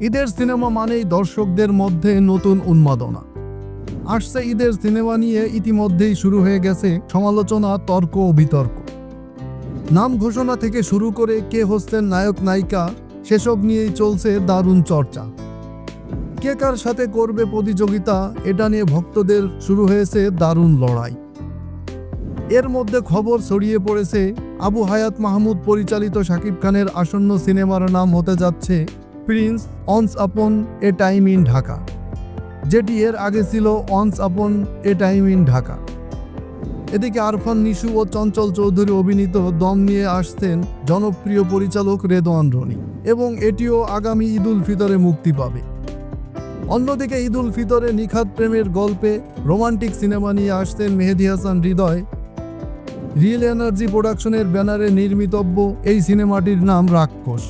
ঈদের সিনেমা মানেই দর্শকদের মধ্যে নতুন উন্মাদনা। আসছে ঈদের সিনেমা নিয়ে ইতিমধ্যেই শুরু হয়ে গেছে সমালোচনা, তর্ক ও বিতর্ক। নাম ঘোষণা থেকে শুরু করে কে হচ্ছেন নায়ক নায়িকা, সেসব নিয়েই চলছে দারুণ চর্চা। কে কার সাথে করবে প্রতিযোগিতা, এটা নিয়ে ভক্তদের শুরু হয়েছে দারুণ লড়াই। এর মধ্যে খবর ছড়িয়ে পড়েছে আবু হায়াত মাহমুদ পরিচালিত শাকিব খানের আসন্ন সিনেমার নাম হতে যাচ্ছে Prince once upon A time in Dhaka, যেটি এর আগে ছিল once upon A time in Dhaka. এদিকে আরফান নিশু ও চঞ্চল চৌধুরী অভিনীত দম নিয়ে আসছেন জনপ্রিয় পরিচালক রেদওয়ান রনি, এবং এটিও আগামী ঈদ উল ফিতরে মুক্তি পাবে। অন্যদিকে ঈদ উল ফিতরে নিখাত প্রেমের গল্পে রোমান্টিক সিনেমা নিয়ে আসছেন মেহেদী হাসান হৃদয়। রিয়েল এনার্জি প্রোডাকশনের ব্যানারে নির্মিতব্য এই সিনেমাটির নাম রাক্ষস।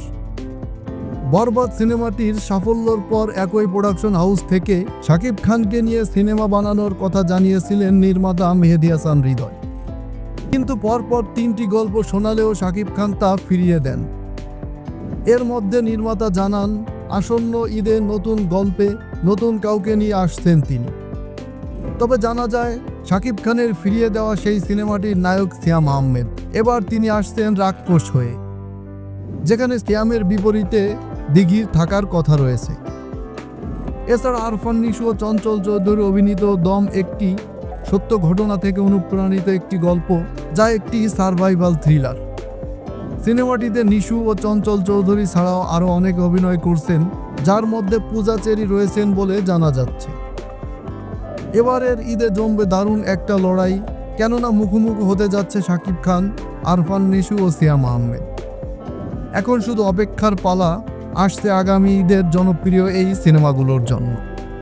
বরবাদ সিনেমাটির সাফল্যের পর একই প্রোডাকশন হাউস থেকে শাকিব খানকে নিয়ে সিনেমা বানানোর কথা জানিয়েছিলেন নির্মাতা মেহেদী হাসান হৃদয়, কিন্তু পরপর 3টি গল্প শোনালেও শাকিব খান তা ফিরিয়ে দেন। এর মধ্যে নির্মাতা জানান আসন্ন ঈদে নতুন গল্পে নতুন কাউকে নিয়ে আসছেন তিনি। তবে জানা যায় শাকিব খানের ফিরিয়ে দেওয়া সেই সিনেমাটির নায়ক সিয়াম আহমেদ। এবার তিনি আসছেন রাক্ষস হয়ে, যেখানে সিয়ামের বিপরীতে দিঘির থাকার কথা রয়েছে। এছাড়া আরফান নিশু ও চঞ্চল চৌধুরী অভিনীত দম একটি সত্য ঘটনা থেকে অনুপ্রাণিত একটি গল্প, যা একটি সার্ভাইভাল থ্রিলার। সিনেমাটিতে নিশু ও চঞ্চল চৌধুরী ছাড়াও আরও অনেকে অভিনয় করছেন, যার মধ্যে পূজা চেরি রয়েছেন বলে জানা যাচ্ছে। এবারের ঈদে জমবে দারুণ একটা লড়াই, কেননা মুখোমুখি হতে যাচ্ছে শাকিব খান, আরফান নিশু ও সিয়াম আহমেদ। এখন শুধু অপেক্ষার পালা আসছে আগামী ঈদের জনপ্রিয় এই সিনেমাগুলোর জন্য।